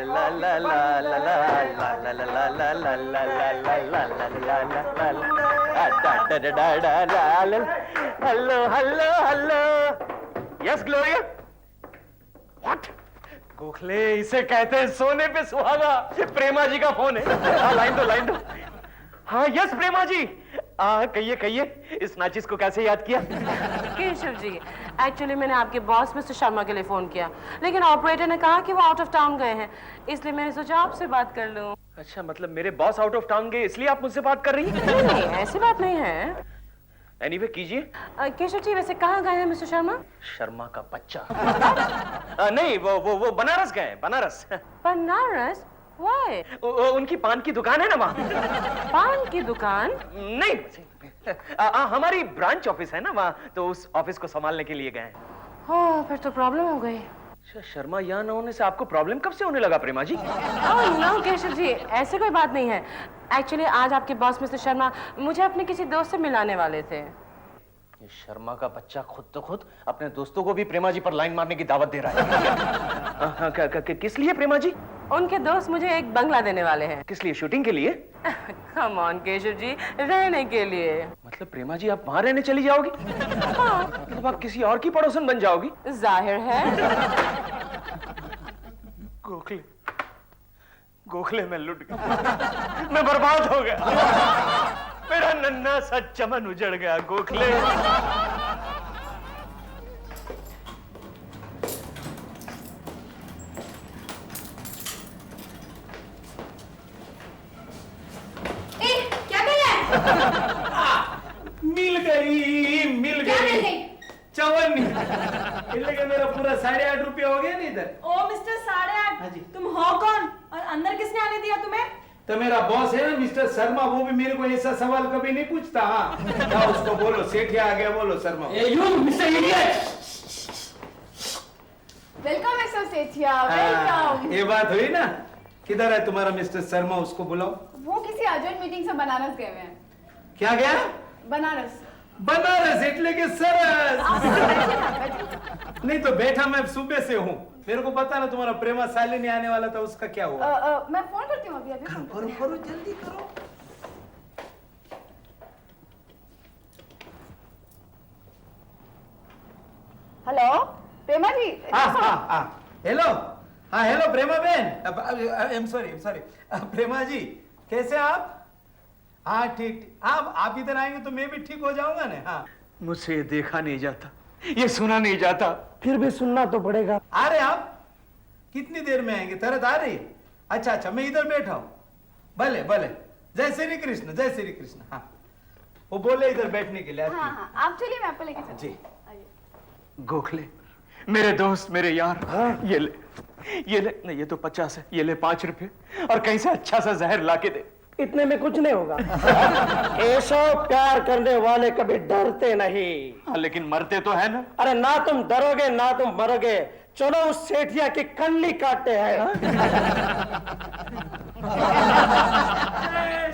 Hello hello hello. Yes Gloria. What? Gokhale, इसे कहते हैं सोने पे सुहागा। प्रेमा जी का फोन है। लाइन दो लाइन दो। हाँ यस प्रेमा जी। कहिए कहिए, इस नाचिस को कैसे याद किया? केशव जी, एक्चुअली मैंने आपके बॉस मिस्टर शर्मा के लिए फोन किया, लेकिन ऑपरेटर ने कहा कि वो आउट ऑफ टाउन गए हैं, इसलिए मैंने सोचा आपसे बात कर लूं। अच्छा, मतलब मेरे बॉस आउट ऑफ टाउन गए इसलिए आप मुझसे बात कर रही हैं? नहीं, ऐसी बात नहीं है। एनीवे कीजिए। केशव जी, वैसे कहाँ गए हैं मिस्टर शर्मा? शर्मा का बच्चा। नहीं, वो बनारस गए हैं, बनारस। बनारस? Why? उनकी पान की दुकान है ना वहाँ। पान की दुकान? नहीं, हमारी ब्रांच ऑफिस है ना वहाँ, तो उस ऑफिस को संभालने के लिए गए हैं। हाँ, फिर तो प्रॉब्लम हो गई। अच्छा, शर्मा यहाँ न होने से आपको प्रॉब्लम कब से होने लगा प्रेमा जी? नो केशव जी, ऐसी कोई बात नहीं है। एक्चुअली आज आपके बॉस मिस्टर शर्मा मुझे अपने किसी दोस्त से मिलाने वाले थे। ये शर्मा का बच्चा खुद अपने दोस्तों को भी प्रेमा जी पर लाइन मारने की दावत दे रहा है। किस लिए प्रेमा जी? उनके दोस्त मुझे एक बंगला देने वाले हैं। किस लिए? शूटिंग के लिए? कम ऑन केशव जी, रहने के लिए। मतलब प्रेमा जी आप वहां रहने चली जाओगी? हाँ। मतलब आप किसी और की पड़ोसन बन जाओगी? जाहिर है। गोखले मैं लुट गया। मैं बर्बाद हो गया। मेरा नन्हा सा चमन उजड़ गया गोखले। मिल गई चवन। मेरा पूरा 8.5 रुपया हो गया ना इधर। ओ मिस्टर 8.5। हाँ जी। तुम हो कौन और अंदर किसने आने दिया तुम्हें? तो मेरा बॉस है ना मिस्टर शर्मा, वो भी मेरे को ऐसा सवाल कभी नहीं पूछता। हाँ, क्या उसको बोलो, सेठिया आ गया, बोलो Sharma. You mister idiot. Welcome mister Sethia, welcome. ये बात हुई ना, किधर है तुम्हारा मिस्टर शर्मा, उसको बुलाओ। वो किसी अर्जेंट मीटिंग से बनारस गए हुए हैं। क्या गया? बनारस। बनारस इटली के सरस। नहीं तो बैठा मैं सुबह से हूँ, मेरे को पता ना तुम्हारा प्रेमा शालिनी आने वाला था, उसका क्या हुआ? मैं फोन करती हूँ अभी फोन करो करो जल्दी करो। हेलो प्रेमा जी। हेलो। हाँ हेलो प्रेमा बहन। आई एम सॉरी प्रेमा जी, कैसे आप? हाँ ठीक। आप इधर आएंगे तो मैं भी ठीक हो जाऊंगा ना। हाँ, मुझसे ये देखा नहीं जाता, ये सुना नहीं जाता, फिर भी सुनना तो पड़ेगा। आ रहे आप? कितनी देर में आएंगे? तरत आ रही? अच्छा, मैं इधर बैठा हूँ। भले भले। जय श्री कृष्ण, जय श्री कृष्ण। हाँ, वो बोले इधर बैठने के लिए। हाँ, आप चलिए, मैं आपको लेके चलती हूँ। जी। गोखले, मेरे दोस्त, मेरे यार। हाँ? ये ले नहीं, ये तो 50 है, ये ले 5 रुपए और कहीं से अच्छा सा जहर लाके दे। इतने में कुछ नहीं होगा। ऐसा प्यार करने वाले कभी डरते नहीं। हाँ, लेकिन मरते तो है ना। अरे ना तुम डरोगे ना तुम मरोगे। चलो उस सेठिया की कन्नी काटते हैं।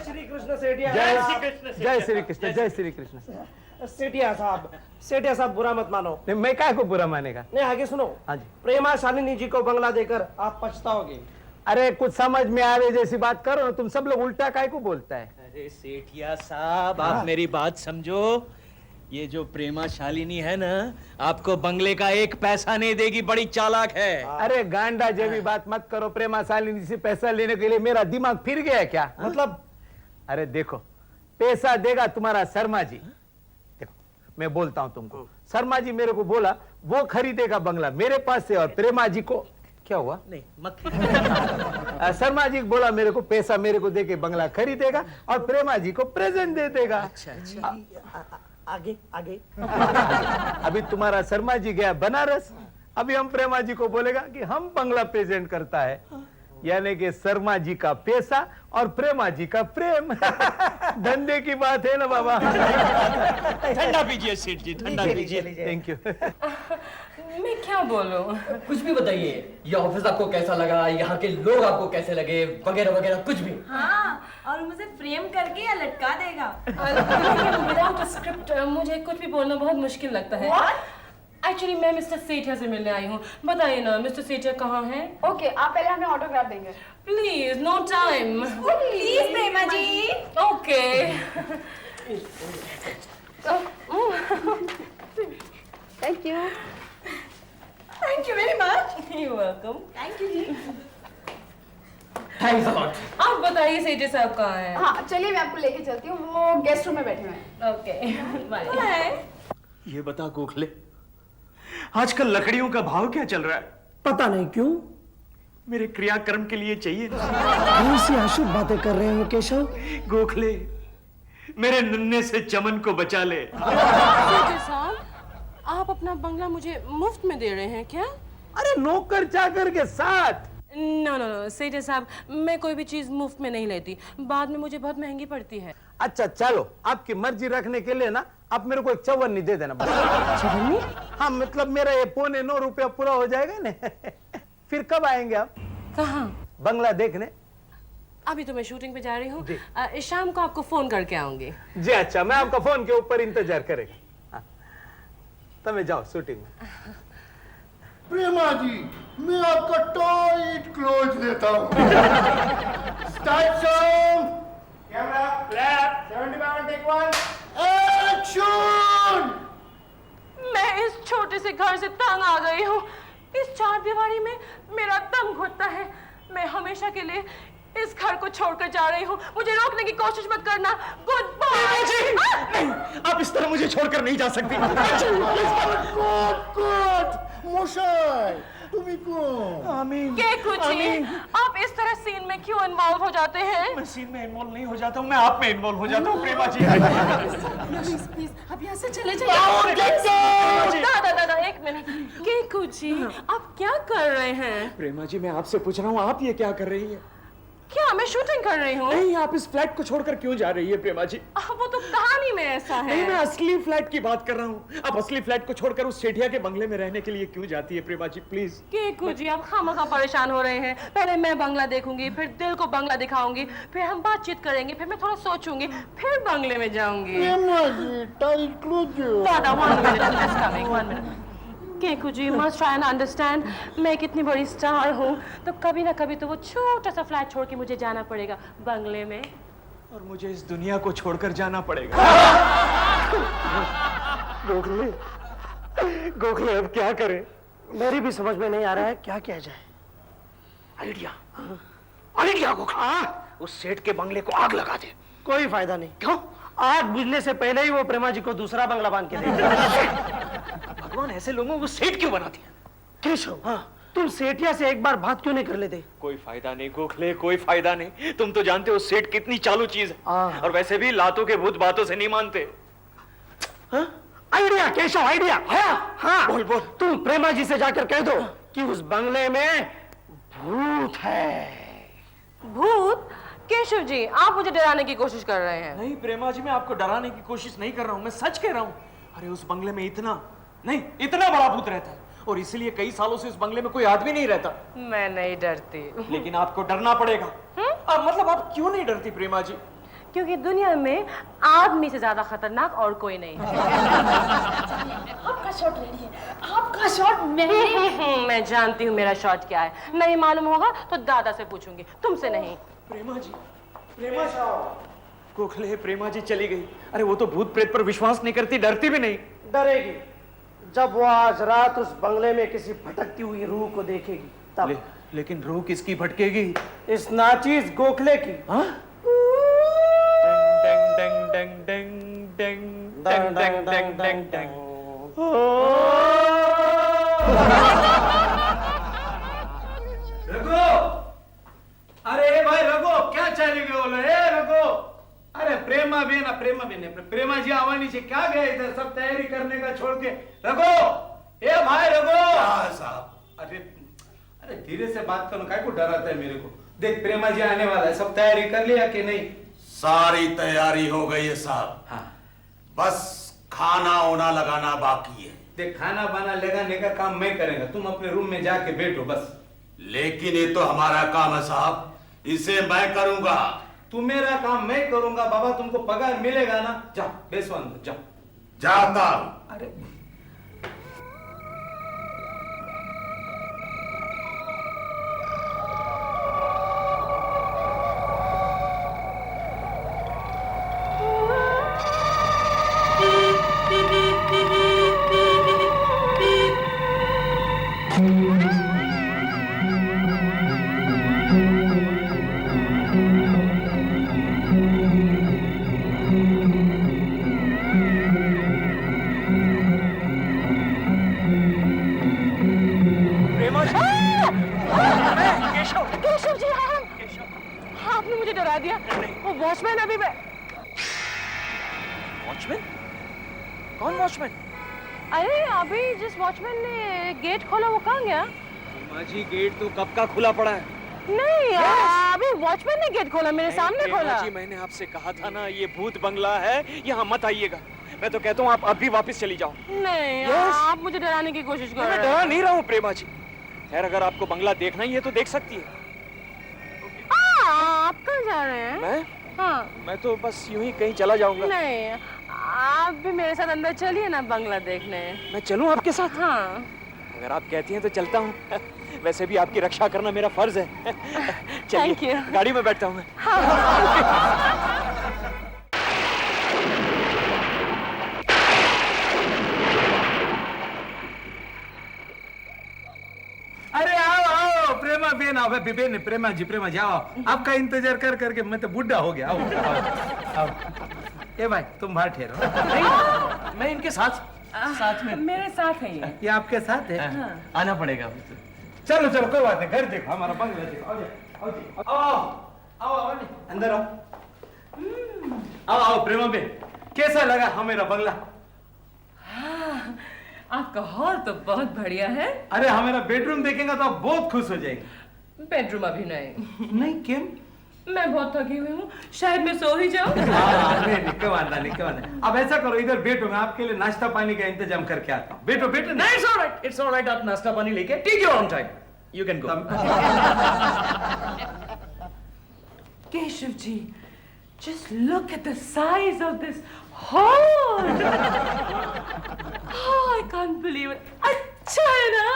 श्री कृष्ण सेठिया। जय श्री कृष्ण, जय श्री कृष्ण। सेठिया साहब बुरा मत मानो। नहीं, मैं क्या को बुरा मानेगा? नहीं, आगे सुनो। हाँ जी। प्रेमा शालिनी जी को बंगला देकर आप पछताओगे। अरे कुछ समझ में आवे जैसी बात करो ना, तुम सब लोग उल्टा काय को बोलता है। अरे सेठिया साहब, आप मेरी बात समझो। ये जो प्रेमा शालिनी है ना, आपको बंगले का 1 पैसा नहीं देगी, बड़ी चालाक है। अरे गांडा जैसी बात मत करो। प्रेमा शालिनी से पैसा लेने के लिए मेरा दिमाग फिर गया क्या? मतलब? अरे देखो, पैसा देगा तुम्हारा शर्मा जी। देखो मैं बोलता हूं तुमको, शर्मा जी मेरे को बोला वो खरीदेगा बंगला मेरे पास से, और प्रेमा जी को क्या हुआ? नहीं मत। शर्मा जी बोला मेरे को पैसा मेरे को देके बंगला खरीदेगा और प्रेमा जी को प्रेजेंट दे देगा। अच्छा। आगे आगे। अभी तुम्हारा शर्मा जी गया बनारस, अभी हम प्रेमा जी को बोलेगा कि हम बंगला प्रेजेंट करता है, यानी कि शर्मा जी का पैसा और प्रेमा जी का प्रेम। धंधे की बात है ना बाबा। ठंडा पीजिए सेठ जी, ठंडा पीजिए। Thank you. मैं क्या बोलूं? कुछ भी बताइए, ये ऑफिस आपको कैसा लगा, यहाँ के लोग आपको कैसे लगे, वगैरह वगैरह कुछ भी। हाँ, और मुझे फ्रेम करके या लटका देगा। विदाउट स्क्रिप्ट मुझे कुछ भी बोलना बहुत मुश्किल लगता है। एक्चुअली मैं मिस्टर सेठिया से मिलने आई हूँ। बताइए ना मिस्टर सेठिया कहाँ हैं? ओके, आप पहले हमें ऑटोग्राफ देंगे। Please, no time. Please Prema ji. Okay. Thank you. Thank you very much. You welcome. Thank you ji. Thanks a lot. आप बताइए सेठिया साहब कहाँ हैं? हाँ चलिए, मैं आपको लेके चलती हूँ, वो गेस्ट रूम में बैठे हुए हैं। Okay bye. ये बता गोखले, आजकल लकड़ियों का भाव क्या चल रहा है? पता नहीं क्यों मेरे क्रियाक्रम के लिए चाहिए। कौन सी अशुभ बातें कर रहे हो केशव? गोखले, मेरे नन्हे से चमन को बचा ले। सेठिया साहब, आप अपना बंगला मुझे मुफ्त में दे रहे हैं क्या? अरे नौकर चाकर के साथ। नो नो नो सेठिया साहब, मैं कोई भी चीज मुफ्त में नहीं लेती, बाद में मुझे बहुत महंगी पड़ती है। अच्छा चलो, आपकी मर्जी रखने के लिए ना आप मेरे को एक चवन्नी दे देना। चवन्नी? हाँ मतलब मेरा ये 9.25 रुपया पूरा हो जाएगा ना। फिर कब आएंगे आप कहाँ? बंगला देखने? अभी तो मैं शूटिंग पे जा रही हूँ, शाम को आपको फोन करके आऊंगी। जी अच्छा, मैं आपका फोन के ऊपर इंतजार करेगा। हाँ। तब जाओ शूटिंग में। प्रेमा जी, मैं आपका टाइट क्लोज लेता हूँ। Start song. Camera clap 75 take 1 action. मैं इस छोटे से घर से तंग आ गई हूँ। इस चार दीवारी में मेरा दम घुटता है। मैं हमेशा के लिए इस घर को छोड़कर जा रही हूँ। मुझे रोकने की कोशिश मत करना। Good bye. नहीं, आप इस तरह मुझे छोड़कर नहीं जा सकती। मशाई, तुम्ही कोण? आमीन। केकू जी, आप इस तरह सीन में क्यों इन्वॉल्व हो जाते हैं? मैं सीन में इन्वॉल्व नहीं हो जाता हूँ, मैं आप में इन्वॉल्व हो जाता हूँ प्रेमा जी। प्लीज प्लीज, अब यहाँ से चले जाइए। दादा दादा एक मिनट। केकू जी, आप क्या कर रहे हैं? प्रेमा जी, मैं आपसे पूछ रहा हूँ, आप ये क्या कर रही है? क्या मैं शूटिंग कर रही हूँ? नहीं, आप इस फ्लैट को छोड़कर क्यों जा रही है प्रेमा जी? वो तो कहानी में ऐसा है। नहीं, मैं असली फ्लैट की बात कर रहा हूँ। आप असली फ्लैट को छोड़कर उस सेठिया के बंगले में रहने के लिए क्यों जाती है प्रेमा जी? प्लीज। केकू जी, आप खामखा परेशान हो रहे हैं। पहले मैं बंगला देखूंगी, फिर दिल को बंगला दिखाऊंगी, फिर हम बातचीत करेंगे, फिर मैं थोड़ा सोचूंगी, फिर बंगले में जाऊंगी। Prema ji, tight close. दादा 1 minute, I'm just coming, 1 minute. Keku ji, must try and understand, मैं कितनी बड़ी स्टार हूँ, तो कभी ना कभी तो वो छोटा सा फ्लैट छोड़ के मुझे जाना पड़ेगा बंगले में। और मुझे इस दुनिया को छोड़कर जाना पड़ेगा। गोखले, गोखले अब क्या करें? मेरी भी समझ में नहीं आ रहा है क्या किया जाए। आइडिया, आइडिया गोखला, उस सेठ के बंगले को आग लगा दे। कोई फायदा नहीं। क्यों? आग बुझने से पहले ही वो प्रेमा जी को दूसरा बंगला बांध के दे। भगवान ऐसे लोगों को सेठ क्यों बनाते हैं? केशव, हाँ, तुम सेठिया से एक बार बात क्यों नहीं कर लेते? कोई फायदा नहीं गोखले, कोई फायदा नहीं। तुम तो जानते हो सेठ कितनी चालू चीज है, और वैसे भी लातों के भूत बातों से नहीं मानते। Idea Keshav, idea. हाँ, बोल बोल। तुम प्रेमा जी से जाकर कह दो कि उस बंगले में भूत है। भूत? केशव जी, आप मुझे डराने की कोशिश कर रहे हैं। नहीं प्रेमा जी, मैं आपको डराने की कोशिश नहीं कर रहा हूँ, मैं सच कह रहा हूँ। अरे उस बंगले में इतना बड़ा भूत रहता है, और इसीलिए कई सालों से उस बंगले में कोई आदमी नहीं रहता। मैं नहीं डरती। लेकिन आपको डरना पड़ेगा। मतलब आप क्यों नहीं डरती प्रेमा जी? क्योंकि दुनिया में आदमी से ज्यादा खतरनाक और कोई नहीं है। आपका शॉट रेडी है। आपका शॉट मैं जानती हूँ मेरा शॉट क्या है। नहीं मालूम होगा तो दादा से पूछूंगी, तुमसे नहीं। प्रेमा जी, प्रेमा जी, गोखले, प्रेमा जी चली गई। अरे वो तो भूत प्रेत पर विश्वास नहीं करती, डरती भी नहीं। डरेगी जब वो आज रात उस बंगले में किसी भटकती हुई रूह को देखेगी तब। लेकिन रूह किसकी भटकेगी? इस नाचीज गोखले की। हाँ? डंग डंग डंग डंग डंग डंग डंग डंग डंग। रघु, अरे भाई रघु, क्या चाली गयो बोलो? रघु, अरे प्रेमा भी ना, प्रेमा जी आवानी से क्या गए इधर सब तैयारी करने का छोड़ के? रघु, ए भाई रघु। साहब, अरे धीरे से बात करो, काय को डराता है मेरे को? देख प्रेमा जी आने वाला है, सब तैयारी कर लिया कि नहीं? सारी तैयारी हो गई है साहब। हाँ। बस खाना होना लगाना बाकी है। देख खाना बाना लगाने का काम मैं करेंगे, तुम अपने रूम में जाके बैठो बस। लेकिन ये तो हमारा काम है साहब, इसे मैं करूंगा। तू मेरा काम मैं करूंगा बाबा, तुमको पगार मिलेगा ना? जाओ बेसो अंदर जाओ। जाता हूं। अरे दिया। वो वॉचमैन अभी वॉचमैन? कौन वॉचमैन? अरे अभी जिस वॉचमैन ने गेट खोला वो कहाँ गया? प्रेमा जी गेट तो कब का खुला पड़ा है। नहीं अभी वॉचमैन ने गेट खोला, मेरे सामने खोला। जी मैंने आपसे कहा था ना ये भूत बंगला है, यहाँ मत आइएगा। मैं तो कहता हूँ आप अभी वापस चली जाओ। नहीं आप मुझे डराने की कोशिश कर रहे मैं हैं। डरा नहीं रहा हूँ प्रेमा जी। खैर अगर आपको बंगला देखना ही है तो देख सकती है। आप कहाँ जा रहे हैं? मैं हाँ मैं तो बस यूं ही कहीं चला जाऊंगा। नहीं आप भी मेरे साथ अंदर चलिए ना बंगला देखने। मैं चलूं आपके साथ? हाँ अगर आप कहती हैं तो चलता हूँ। वैसे भी आपकी रक्षा करना मेरा फर्ज है। Thank चलिए you. गाड़ी में बैठता हूँ मैं। अरे आओ आओ प्रेमा बेन आओ बेन प्रेमा जी आओ। आपका इंतजार कर करके मैं तो बुढ़ा हो गया। आओ आओ आओ। ए भाई तुम बाहर ठहरो। नहीं, मैं इनके साथ में। मेरे साथ है ये आपके साथ है? आना पड़ेगा। चलो चलो कोई बात नहीं, घर देखो हमारा बंगला देखो। आओ आओ आओ आओ आओ अंदर आओ। आओ आओ प्रेमा बेन, कैसा लगा हमारा बंगला? आपका हॉल तो बहुत बढ़िया है। अरे हमारा बेडरूम देखेंगे तो आप बहुत खुश हो जाएंगे। बेडरूम अभी नहीं। नहीं क्यों? मैं बहुत थकी हुई हूँ, शायद मैं सो ही जाऊँ। नहीं निकलवाना। अब ऐसा करो इधर बैठो, मैं आपके लिए नाश्ता पानी का इंतजाम करके आता हूँ। बैठो बैठो। नहीं इट्स ऑलराइट आप नाश्ता पानी लेके take your own time you can go. Keshav ji, just look at the size of this hall. Oh, I can't believe it. अच्छा है ना?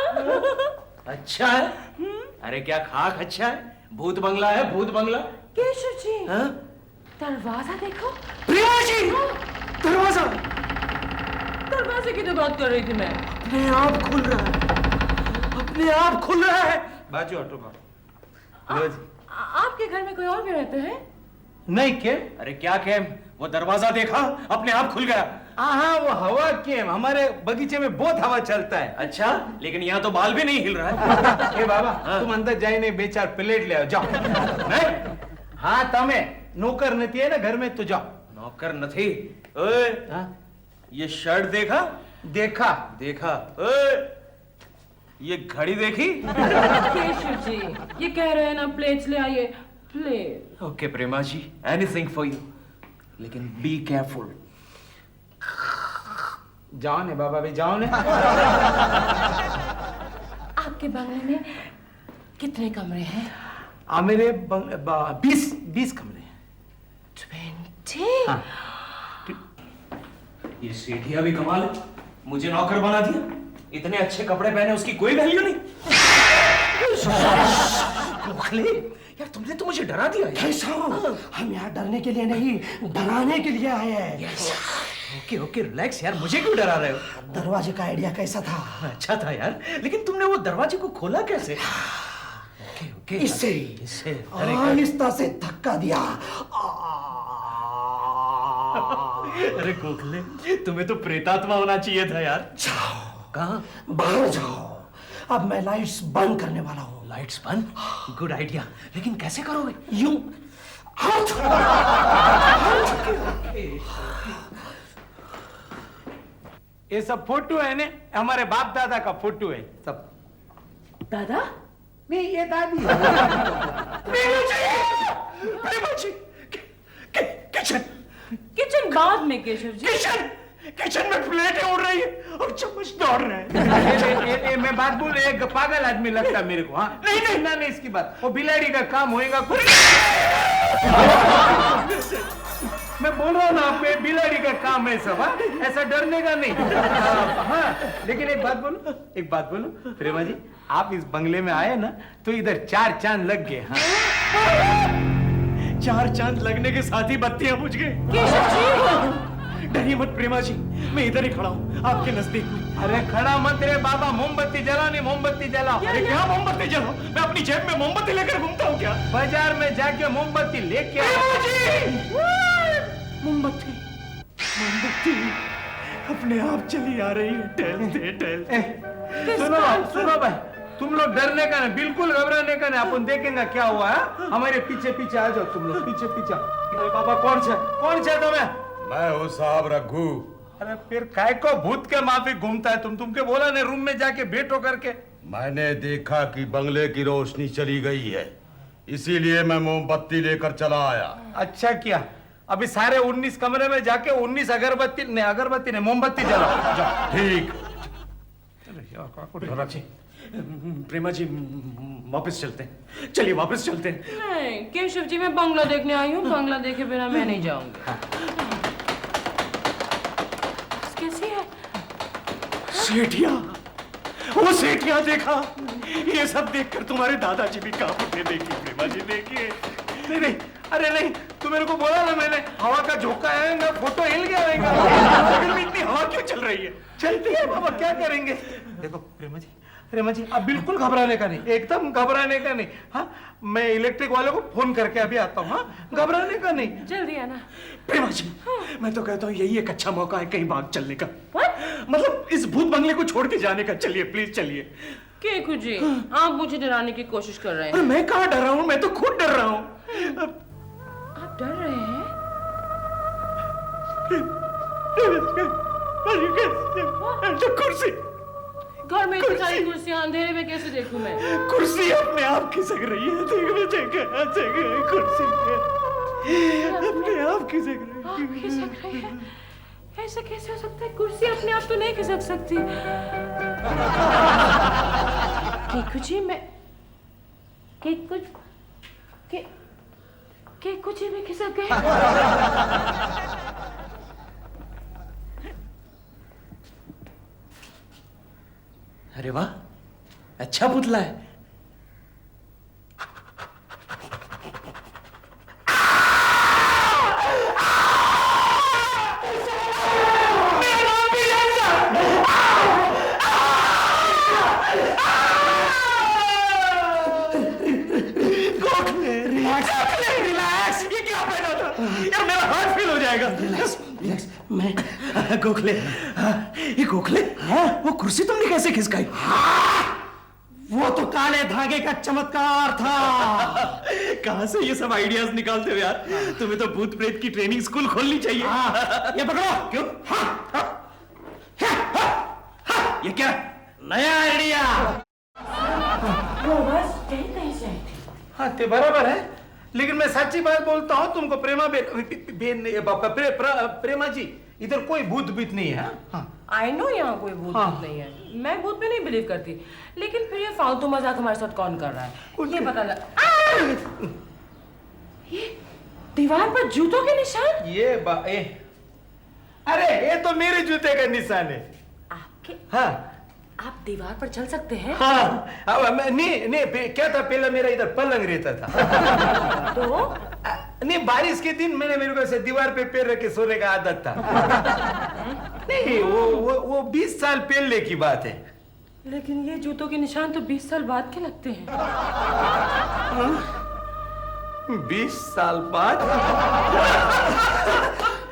अच्छा है? अरे क्या खाक अच्छा है? भूत बंगला है, भूत बंगला। केशव जी, हाँ? दरवाजा देखो। प्रिया जी, दरवाजा दरवाजे की तो बात कर रही थी मैं। अपने आप खुल रहा है, अपने आप खुल रहा है। बाजू ऑटो का। आपके घर में कोई और भी रहते हैं? नहीं क्या? अरे क्या कैम, वो दरवाजा देखा अपने आप खुल गया। हाँ वो हवा कैम, हमारे बगीचे में बहुत हवा चलता है। अच्छा लेकिन यहाँ तो बाल भी नहीं हिल रहा है। ए बाबा तुम अंदर जाए नहीं, 2-4 प्लेट ले आओ जाओ। नहीं हाँ तमें नौकर नहीं है ना घर में तो जाओ। नौकर नहीं। ओए ये शर्ट देखा? देखा ओए ये घड़ी देखी? केशव जी, ये कह रहे हैं ना प्लेट्स ले आइए। Plate. Okay Prema ji, anything for you, लेकिन बी केयरफुल। जाओ ने बाबा भी जाओ ने। आपके बंगले में कितने कमरे हैं? मेरे 20 कमरे हैं। 20? हाँ। ये सेठिया भी कमाल है, मुझे नौकर बना दिया। इतने अच्छे कपड़े पहने उसकी कोई वैल्यू नहीं। यार तुमने तो मुझे डरा दिया। कैसा? हम यहाँ डरने के लिए नहीं, डराने के लिए आए हैं। ओके रिलैक्स यार, मुझे क्यों डरा रहे हो? दरवाजे का आइडिया कैसा था? अच्छा था यार, लेकिन तुमने वो दरवाजे को खोला कैसे? ओके इससे आहिस्ता से धक्का दिया। अरे गोखले, तुम्हें तो प्रेतात्मा होना चाहिए था यार। जाओ कहाँ? बाहर जाओ, अब मैं लाइट्स बंद करने वाला हूँ। लाइट्स बंद? गुड आइडिया, लेकिन कैसे करोगे? यूं हाथ। ये सब फोटो है ने, हमारे बाप दादा का फोटो है सब। दादा? नहीं ये दादी। किचन बाद में केशव जी। किचन में प्लेटें उड़ रही है और चम्मच दौड़ रहे हैं। मैं बात बोल, एक पागल आदमी लगता है मेरे को। हाँ नहीं इसकी बात, वो बिलाड़ी का काम होएगा कुछ। मैं बोल रहा हूँ ना आप, बिलाड़ी का काम है सब। हाँ? ऐसा डरने का नहीं। हाँ लेकिन एक बात बोलूं प्रेमा जी, आप इस बंगले में आए ना तो इधर 4 चांद लग गए। हाँ 4 चांद लगने के साथ ही बत्तियां बुझ गई। केशव जी, डरिए मत प्रेमा जी, मैं इधर ही खड़ा हूँ आपके नजदीक। अरे खड़ा मत रे बाबा, मोमबत्ती जलाओ नहीं, मोमबत्ती जलाओ। अरे क्या मोमबत्ती जलाओ? मैं अपनी जेब में मोमबत्ती लेकर घूमता हूँ क्या? बाजार में जाके मोमबत्ती लेके आओ। मोमबत्ती अपने आप चली आ रही है। टहलते सुनो भाई, तुम लोग डरने का नहीं, बिल्कुल घबराने का नहीं, अपन देखेंगे क्या हुआ है। हमारे पीछे पीछे आ जाओ तुम लोग, पीछे पीछे। अरे बाबा कौन छे तुम्हें? मैं हूँ साहब रघु। अरे फिर काय को भूत के माफी घूमता है तुमके बोला ने रूम में जाके बैठो करके। मैंने देखा कि बंगले की रोशनी चली गई है, इसीलिए मैं मोमबत्ती लेकर चला आया। अच्छा किया। अभी सारे 19 कमरे में जाके 19 अगरबत्ती ने मोमबत्ती जलाओ जाओ। ठीक। प्रेमा जी वापस चलते हैं, चलिए वापस चलते हैं। नहीं केशव जी, मैं बंगला देखने आई हूँ, बंगला देखे बिना मैं नहीं जाऊंगी। कैसी है? सेठिया, वो सेठिया देखा? ये सब देखकर तुम्हारे दादाजी भी कांप उठे। देखिए प्रेमा जी, देखिए। नहीं नहीं, अरे नहीं, तू मेरे को बोला ना मैंने, हवा का झोंका आएगा, फोटो हिल गया आएगा। बगल में इतनी हवा क्यों चल रही है? चलती है बाबा, क्या करेंगे। देखो प्रेमा जी अब बिल्कुल घबराने का नहीं, एकदम घबराने का नहीं। हाँ, मैं इलेक्ट्रिक वाले को फोन करके अभी आता हूँ। हाँ, घबराने का नहीं। जल्दी आना। प्रेमा जी, मैं तो कहता हूँ यही एक अच्छा मौका है कहीं भाग चलने का। मतलब इस भूत बंगले को छोड़ के जाने का। चलिए प्लीज चलिए। केकू जी, आप मुझे डराने की कोशिश कर रहे अरे हैं। मैं कहाँ डर रहा हूँ, मैं तो खुद डर रहा हूँ। आप डर रहे हैं? कुर्सी, घर में इतनी सारी कुर्सियां, अंधेरे में कैसे देखूं मैं? कुर्सी अपने आप खिसक रही है। देखो कुर्सी अपने आप खिसक रही है। आप खिसक रही है? ऐसा कैसे हो सकता है? कुर्सी अपने आप तो नहीं खिसक सकती। केकू जी, मैं केकू जी में खिसक गए। अरे वाह, अच्छा पुतला है। रिलैक्स, ये क्या पहना था यार? मेरा हार्ट फेल हो जाएगा। रिलैक्स, मैं गोखले, ये गोखले, वो कुर्सी तुमने कैसे खिसकाई? वो तो काले धागे का चमत्कार था। कहाँ से ये सब आइडियाज निकालते हो यार? तुम्हें तो भूत प्रेत की ट्रेनिंग स्कूल खोलनी चाहिए। ये पकड़ो। क्यों? ये क्या? नया आइडिया। वो बस कहीं से आई थी। हाँ ते बराबर है, लेकिन मैं सच्ची बात बोलता हूँ तुमको। प्रेमा जी, इधर कोई भूत बीत नहीं है। हाँ। आई नो यहाँ कोई भूत नहीं है। मैं भूत में नहीं बिलीव करती, लेकिन फिर ये फालतू मजाक हमारे साथ कौन कर रहा है ये पता लग। ये दीवार पर जूतों के निशान। अरे ये तो मेरे जूते का निशान है। आपके? हाँ। आप दीवार पर चल सकते हैं? हाँ, नहीं क्या था, पहले मेरा इधर पलंग रहता था। तो नहीं, बारिश के दिन मेरे को ऐसे दीवार पे पैर रख के सोने का आदत था। नहीं, वो 20 साल पहले की बात है। लेकिन ये जूतों के निशान तो 20 साल बाद के लगते हैं। 20 साल बाद?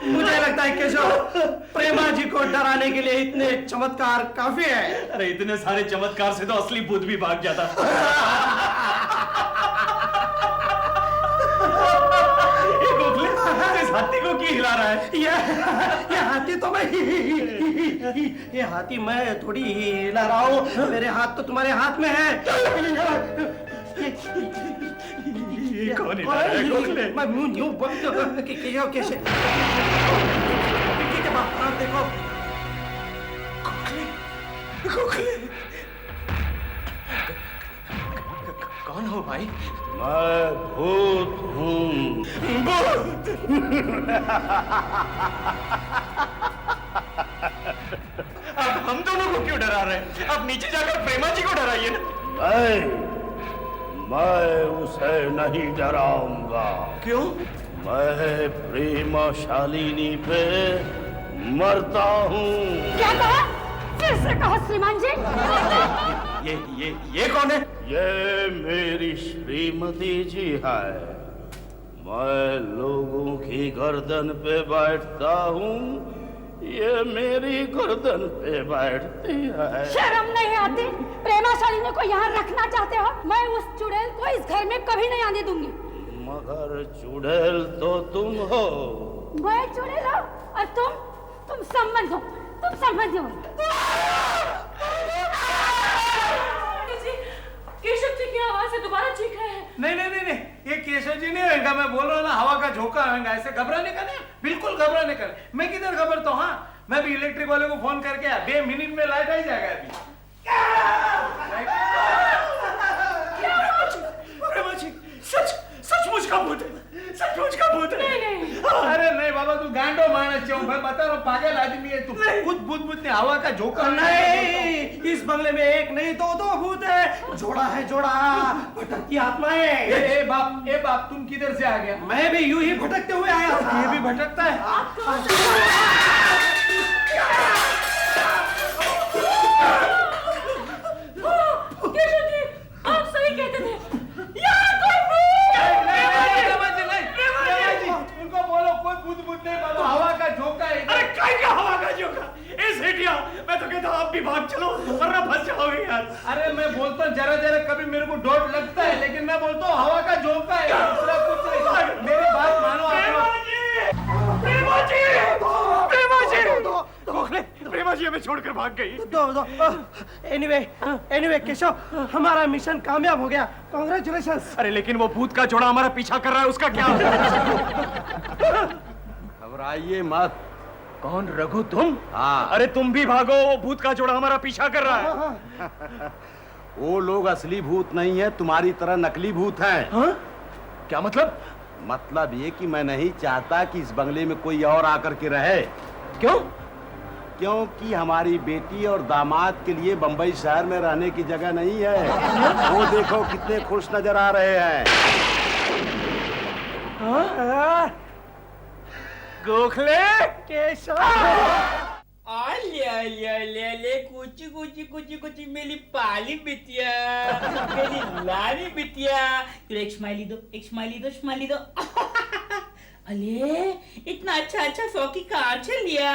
मुझे लगता है केशव, प्रेमा जी को डराने के लिए इतने चमत्कार काफी है। अरे इतने सारे चमत्कार से तो असली भूत भी भाग जाता। ये गोखले, इस हाथी को क्यों हिला रहा है? ये हाथी तो मैं ये हाथी मैं थोड़ी हिला रहा हूँ। मेरे हाथ तो तुम्हारे हाथ में है। ये कौन हिला रहा है गोखले? मैं मुंह यूं बंद कैसे? देखो गोखले, कौन हो भाई? मैं भूत हूँ। भूत! अब हम दोनों को क्यों डरा रहे हैं? अब नीचे जाकर प्रेमा जी को डराइए ना। मैं उसे नहीं डराऊंगा। क्यों? मैं प्रेमा शालिनी पे मरता हूँ। क्या कहा? फिर से कहा श्रीमान जी। ये कौन है? ये मेरी श्रीमती जी है। मैं लोगों की गर्दन पे बैठता हूँ, ये मेरी गर्दन पे बैठती है। शर्म नहीं आती? प्रेमा शालिनी को यहाँ रखना चाहते हो? मैं उस चुड़ैल को इस घर में कभी नहीं आने दूंगी। मगर चुड़ैल तो तुम हो। मैं चुड़ैल हूँ और तुम संबंध हो, तुम संबंध हो। केशव जी की आवाज से दोबारा चीख रहे हैं। नहीं, ये केशव जी नहीं होगा, मैं बोल रहा हूँ ना, हवा का झोंका होगा। ऐसे घबराने का नहीं, बिल्कुल घबराने का नहीं। मैं किधर घबरता हूँ? हाँ, मैं भी इलेक्ट्रिक वाले को फोन करके आया, 2 मिनट में लाइट आ जाएगा अभी। प्रेमा जी, सचमुच का भूत है, सचमुच का भूत है। अरे नहीं बाबा, तू गांडो मानस चाहूँ, मैं बता रहा हूँ, पागल आदमी है तू। कुछ भूत नहीं, हवा का झोंका नहीं, इस बंगले में एक नहीं तो 2 भूत है। जोड़ा है, जोड़ा भटकती आत्माएं। ए बाप, तुम किधर से आ गया? मैं भी यूं ही भटकते हुए आया था। ये भी भटकता है? केशव जी, आप सही कहते थे। उनको बोलो कोई भूत नहीं बाबा, हवा का झोंका है। अरे काय का हवा का झोंका? ए सेठिया, मैं तो कहता हूं आप भी भाग चलो वरना फंस जाओगे यार। अरे मैं बोलता हूँ जरा कभी मेरे को डोट लगता है, लेकिन मैं बोलता हूँ हवा का झोंका है, दूसरा कुछ नहीं। मेरी बात मानो प्रेमा जी हमें छोड़कर भाग गई। एनीवे केशव, हमारा मिशन कामयाब हो गया। कांग्रेचुलेशंस। अरे लेकिन वो भूत का जोड़ा हमारा पीछा कर रहा है, उसका क्या? घबराइए मत। कौन? रघु तुम? हाँ। अरे तुम भी भागो, वो भूत का जोड़ा हमारा पीछा कर रहा है। वो लोग असली भूत नहीं है, तुम्हारी तरह नकली भूत हैं। हाँ? क्या मतलब? मतलब ये कि मैं नहीं चाहता कि इस बंगले में कोई और आकर के रहे। क्यों? क्योंकि हमारी बेटी और दामाद के लिए बंबई शहर में रहने की जगह नहीं है। वो देखो कितने खुश नजर आ रहे हैं। गोखले, केशव, ले कुची मेरी पाली बिटिया, मेरी लाली बिटिया। एक स्माइली दो। अले इतना अच्छा सौकी कार से लिया।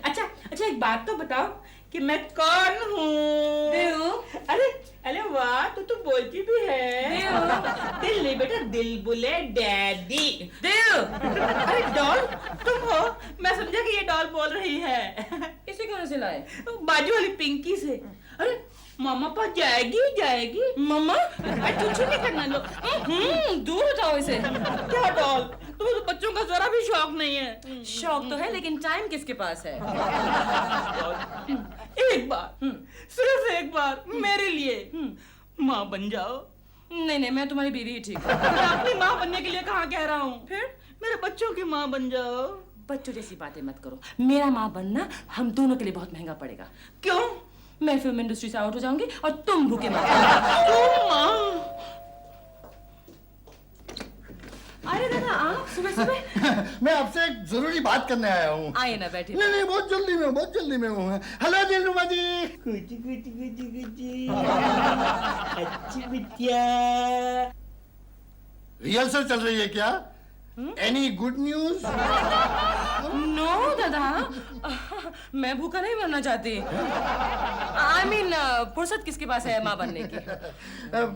अच्छा, एक बात तो बताओ कि मैं कौन हूँ? अरे वाह, तू तो बोलती भी है। दिल नहीं बेटा, दिल बोले डैडी। अरे डॉल तुम हो? मैं समझा कि ये डॉल बोल रही है। इसे कौन से लाए? बाजू वाली पिंकी से। अरे मामा पास जाएगी। मम्मा, कुछ नहीं करना लो। दूर हटाओ इसे। क्या डॉल, तुम्हें तो बच्चों का जरा भी शौक नहीं है। शौक तो है, लेकिन टाइम किसके पास है? एक बार, सिर्फ एक बार मेरे लिए माँ बन जाओ। नहीं, मैं तुम्हारी बीवी ही ठीक हूँ। मैं अपनी माँ बनने के लिए कहाँ कह रहा हूँ। फिर मेरे बच्चों की माँ बन जाओ। बच्चों जैसी बातें मत करो। मेरा माँ बनना हम दोनों के लिए बहुत महंगा पड़ेगा। क्यों? मैं फिल्म इंडस्ट्री से आउट हो जाऊंगी और तुम भूखे मरोगे। अरे दादा, आप सुबह मैं आपसे एक जरूरी बात करने आया हूँ। आइए ना, बैठिए। नहीं, बहुत जल्दी में हूँ। हेलो दिलरुबा जी। कुछ अच्छी बिटिया। रिहर्सल चल रही है क्या? Any good news? नो दादा, मैं भूखा नहीं मरना चाहती। I mean, फुर्सत किसके पास है माँ बनने की?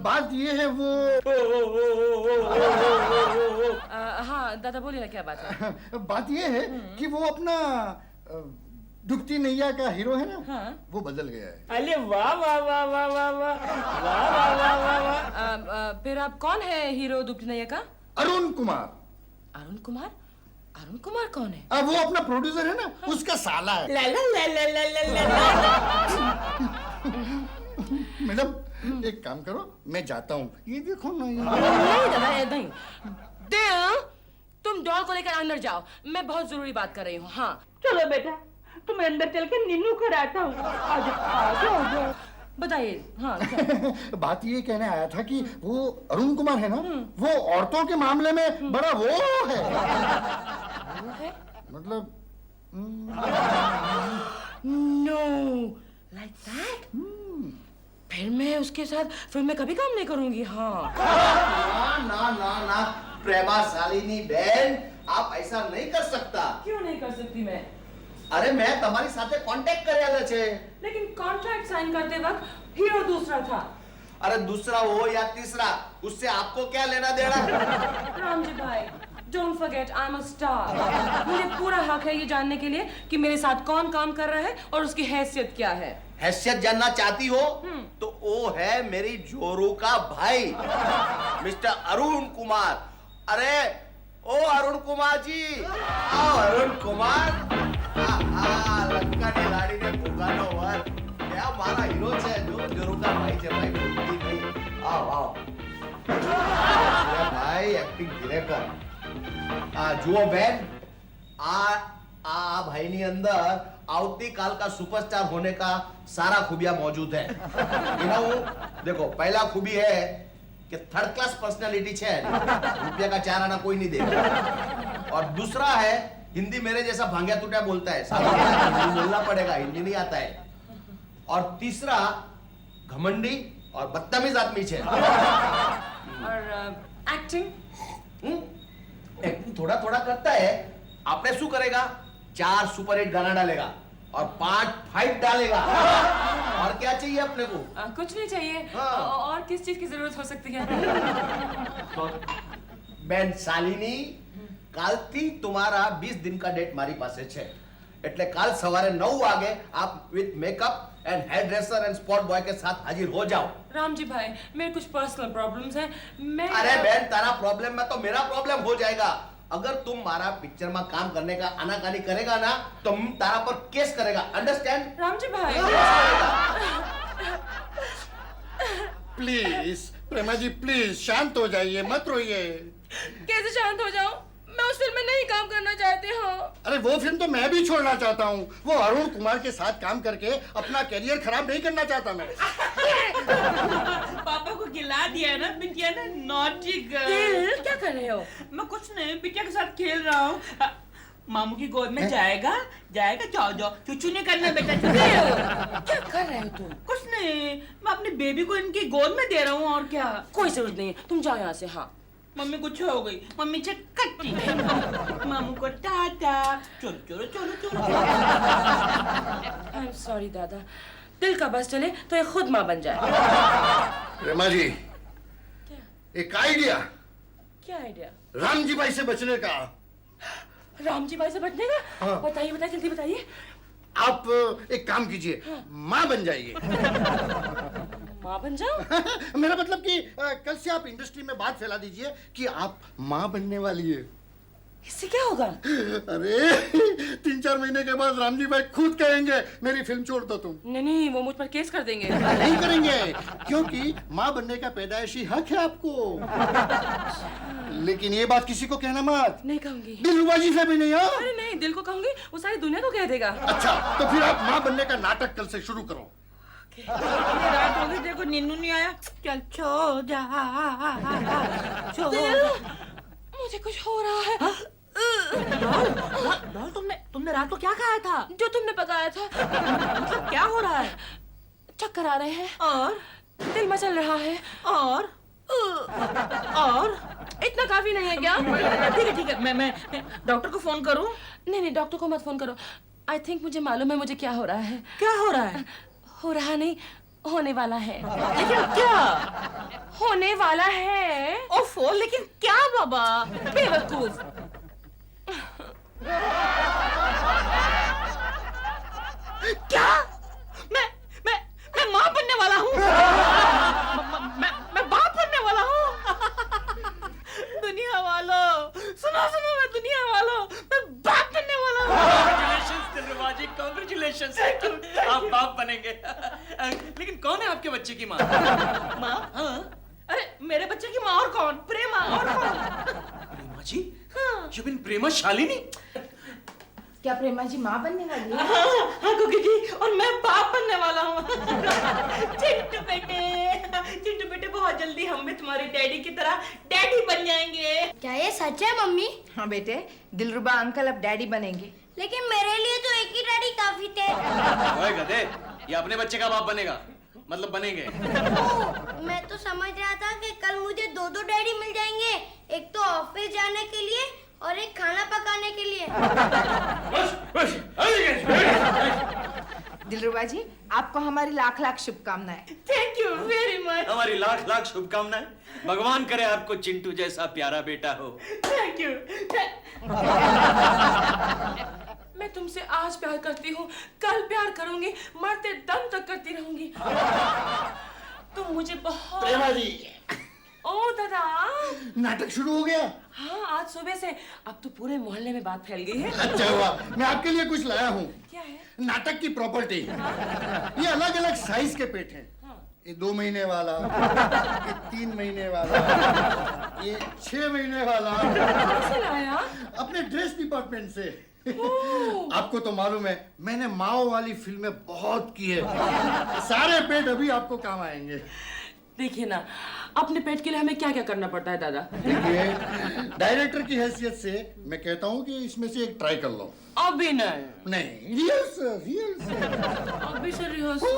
बात ये है वो हाँ दादा, बोलिए ना, क्या बात है? बात ये है कि वो अपना डुबती नैया का हीरो है ना, हाँ। वो बदल गया है। अरे वाह वाह वाह वाह वाह वाह वाह वाह वाह। फिर आप कौन है हीरो दुबती नैया का? अरुण कुमार। अरुण कुमार? अरुण कुमार कौन है? वो अपना प्रोड्यूसर है ना, उसका साला है। ला ला ला ला ला ला ला। मैडम एक काम करो, मैं जाता हूँ। ये देखो ना, नहीं दादा, नहीं। दिल, तुम डॉल को लेकर अंदर जाओ, मैं बहुत जरूरी बात कर रही हूँ। हाँ चलो बेटा, तुम्हें अंदर चल के नीनू कराता हूँ। आजा। बताइए। हाँ बात ये कहने आया था कि वो अरुण कुमार है ना, वो औरतों के मामले में बड़ा वो है। मतलब नो, लाइक दैट? फिर मैं उसके साथ फिल्म में कभी काम नहीं करूंगी। हाँ ना प्रेमा शालिनी बहन, आप ऐसा नहीं कर सकता। क्यों नहीं कर सकती मैं? अरे मैं તમારી સાથે કોન્ટેક્ટ કરેલો છે. लेकिन कॉन्ट्रैक्ट साइन करते वक्त हीरो दूसरा था। अरे दूसरा हो या तीसरा, उससे आपको क्या लेना देना? राम जी भाई, don't forget I am a star. मुझे पूरा हक है ये जानने के लिए कि मेरे साथ कौन काम कर रहा है और उसकी हैसियत क्या है। हैसियत जानना चाहती हो तो वो है मेरी जोरू का भाई मिस्टर अरुण कुमार। अरे ओ अरुण कुमार जी, आओ अरुण कुमार। लंका लाड़ी ने भोगानो वर, क्या मारा हीरो છે જો જોरू का भाई છે भाई, भूलती नहीं। आओ आओ मेरा भाई, एक्टिंग धीरे कर। जुओ बेन, आ भाई ની અંદર આવતી काल का सुपरस्टार होने का सारा खूबियां मौजूद है। you know, देखो पहला खूबी है कि थर्ड क्लास पर्सनालिटी है, रुपया का 4 आना कोई नहीं देगा। और दूसरा है हिंदी मेरे जैसा भांग्या टूटा बोलता है, हिंदी बोलना पड़ेगा, हिंदी नहीं आता है। और तीसरा घमंडी और बदतमीज आदमी है। और एक्टिंग एक्टिंग थोड़ा थोड़ा करता है। आपने शू करेगा? 4 सुपरहिट गाना डालेगा और 5 फाइट डालेगा। और क्या चाहिए अपने को? कुछ नहीं चाहिए। हाँ। और किस चीज की जरूरत हो सकती है? બેન શાલિની, કાલથી તમારા 20 दिन का डेट મારી પાસે છે, એટલે કાલ સવારે 9 વાગે आप with makeup and hair dresser and spot boy के साथ हाजिर हो जाओ। राम जी भाई, मेरे कुछ पर्सनल प्रॉब्लम्स हैं। मैं अरे बहन, तारा प्रॉब्लम में तो मेरा प्रॉब्लम हो जाएगा। अगर तुम मारा पिक्चर में काम करने का आनाकानी करेगा ना तो हम तारा पर केस करेगा, अंडरस्टैंड? राम जी भाई, प्लीज प्रेमा जी, प्लीज शांत हो जाइए, मत रोइए। कैसे शांत हो जाऊं? मैं उस फिल्म में नहीं काम करना चाहती हूँ। अरे वो फिल्म तो मैं भी छोड़ना चाहता हूँ। वो अरुण कुमार के साथ काम करके अपना करियर खराब नहीं करना चाहता मैं। पापा को गिला दिया ना बिटिया ने, नॉटी गर्ल। दिल, क्या कर रहे हो? मैं कुछ नहीं, बिटिया के साथ खेल रहा हूँ। मामू की गोद में जाएगा, जाएगा, जाओ जाओ, चुचू नहीं करना बेटा। क्या कर रहे हो तुम? कुछ नहीं, मैं अपनी बेबी को इनकी गोद में दे रहा हूँ, और क्या। कोई जरूरत नहीं है, तुम जाओ यहाँ से। हाँ, मम्मी कुछ हो गई, मम्मी चक्कटी है। मामू को टाटा, चलो चलो चलो चलो। आई एम सॉरी दादा, दिल का बस चले तो ये खुद माँ बन जाए। प्रेमा जी, एक आइडिया। क्या आइडिया? राम जी भाई से बचने का। राम जी भाई से बचने का? हाँ। बताइए बताइए, जल्दी बताइए। आप एक काम कीजिए, माँ बन जाइए। माँ बन जाओ? मेरा मतलब कि कल से आप इंडस्ट्री में बात फैला दीजिए कि आप माँ बनने वाली है। इससे क्या होगा? अरे 3-4 महीने के बाद रामजी भाई खुद कहेंगे मेरी फिल्म छोड़ दो तुम। नहीं नहीं, वो मुझ पर केस कर देंगे। नहीं करेंगे, क्योंकि माँ बनने का पैदाइशी हक है आपको। लेकिन ये बात किसी को कहना मत। नहीं कहूंगी। दिलरुबाजी से भी नहीं। हाँ, अरे नहीं, दिल को कहूंगी, वो सारी दुनिया को कह देगा। अच्छा, तो फिर आप माँ बनने का नाटक कल से शुरू करो। रात हो गई, देखो नींदू नहीं आया। चल छो जा, छो। मुझे कुछ हो रहा है। डॉल, तुमने रात को क्या खाया था? जो तुमने पकाया था। मतलब क्या हो रहा है? चक्कर आ रहे हैं और दिल मचल रहा है। और इतना काफी नहीं है क्या? ठीक है, मैं डॉक्टर को फोन करूं? नहीं नहीं, डॉक्टर को मत फोन करो। आई थिंक मुझे मालूम है मुझे क्या हो रहा है। क्या हो रहा है? हो रहा नहीं, होने वाला है। लेकिन क्या होने वाला है? ओफो, लेकिन क्या बाबा? बेवकूफ। क्या? मैं माँ बनने वाला हूँ। मैं बाप बनने वाला हूँ। दुनिया वालों सुनो, मैं दुनिया वालों, मैं बाप बनने वाला हूँ। कांग्रेचुलेशंस, आप बाप बनेंगे। लेकिन कौन है आपके बच्चे की माँ? माँ? हाँ? अरे मेरे बच्चे की माँ और कौन? प्रेमा, और कौन? प्रेमा जी? यू मीन प्रेमा शालिनी? क्या प्रेमा जी माँ बनने वाली है? हाँ कुकी जी, और मैं बाप बनने वाला हूँ। चिंटू बेटे बहुत जल्दी हम भी तुम्हारे डैडी की तरह डैडी बन जाएंगे। क्या ये सच है मम्मी? हाँ बेटे, दिलरुबा अंकल अब डैडी बनेंगे। लेकिन मेरे लिए तो एक ही डैडी काफी थे। ओए गधे, ये अपने बच्चे का बाप बनेगा, मतलब बनेंगे। मैं तो समझ रहा था कि कल मुझे 2 डैडी मिल जाएंगे, एक तो ऑफिस जाने के लिए और एक खाना पकाने के लिए। दिलरुबा जी, आपको हमारी लाख लाख शुभकामनाएं। Thank you very much. हमारी लाख लाख शुभकामनाएं। भगवान करे आपको चिंटू जैसा प्यारा बेटा हो। Thank you. मैं तुमसे आज प्यार करती हूँ, कल प्यार करूंगी, मरते दम तक करती रहूंगी। तुम मुझे बहुत। प्रेमा जी, ओ दादा, नाटक शुरू हो गया? हाँ, आज सुबह से। अब तो पूरे मोहल्ले में बात फैल गई है। अच्छा हुआ, मैं आपके लिए कुछ लाया हूँ। क्या है? नाटक की प्रॉपर्टी। ये अलग अलग साइज के पेट हैं। ये 2 महीने वाला, ये 3 महीने वाला, ये 6 महीने वाला। कहाँ से लाया? अपने ड्रेस डिपार्टमेंट से। आपको तो मालूम है, मैंने माओ वाली फिल्में बहुत की है। सारे पेट अभी आपको काम आएंगे। देखिए ना, अपने पेट के लिए हमें क्या क्या करना पड़ता है दादा। देखिए, डायरेक्टर की हैसियत से मैं कहता हूँ कि इसमें से एक ट्राई कर लो। अभी नहीं। नहीं, रिहर्सल, रिहर्सल। अभी से रिहर्सल।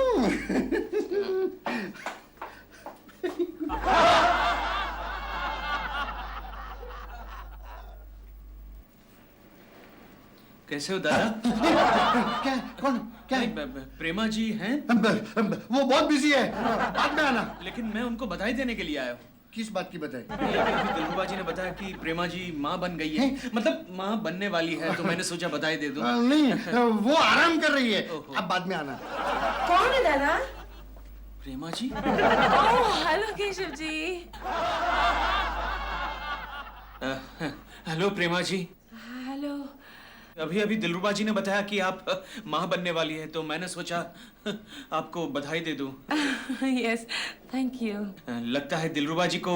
कैसे हो दादा? क्या? कौन? क्या? प्रेमा जी हैं? वो बहुत बिजी है, बाद में आना। लेकिन मैं उनको बधाई देने के लिए आया हूँ। किस बात की बधाई? दिलरुबा जी ने बताया कि प्रेमा जी माँ बन गई है, मतलब माँ बनने वाली है, तो मैंने सोचा बधाई दे दूं। नहीं, वो आराम कर रही है, अब बाद में आना। कौन है दादा? प्रेमा जी? ओह, हेलो केशव जी। हेलो प्रेमा जी। हेलो। अभी अभी दिलरुबा जी ने बताया कि आप माँ बनने वाली है, तो मैंने सोचा आपको बधाई दे दूं। Yes, thank you. लगता है दिलरुबा जी को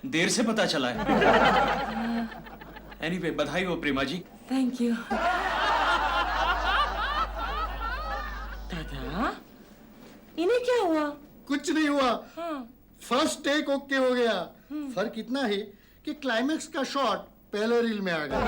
देर से पता चला है। एनीवे, बधाई हो प्रेमा जी। Thank you. दादा, इन्हें क्या हुआ? कुछ नहीं हुआ। हाँ। फर्स्ट टेक ओके हो गया। फर्क इतना है कि क्लाइमेक्स का शॉट पहले रील में आ गया।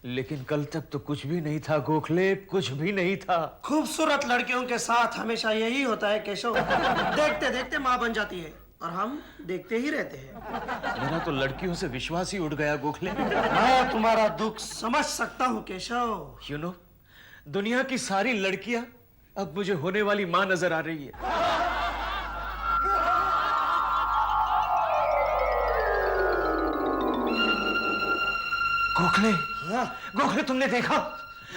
लेकिन कल तक तो कुछ भी नहीं था गोखले, कुछ भी नहीं था। खूबसूरत लड़कियों के साथ हमेशा यही होता है केशव। देखते देखते माँ बन जाती है और हम देखते ही रहते हैं। मेरा तो लड़कियों से विश्वास ही उड़ गया गोखले। मैं तुम्हारा दुख समझ सकता हूँ केशव। यू नो, दुनिया की सारी लड़कियां अब मुझे होने वाली माँ नजर आ रही है। गोखले, गोखले, तुमने देखा?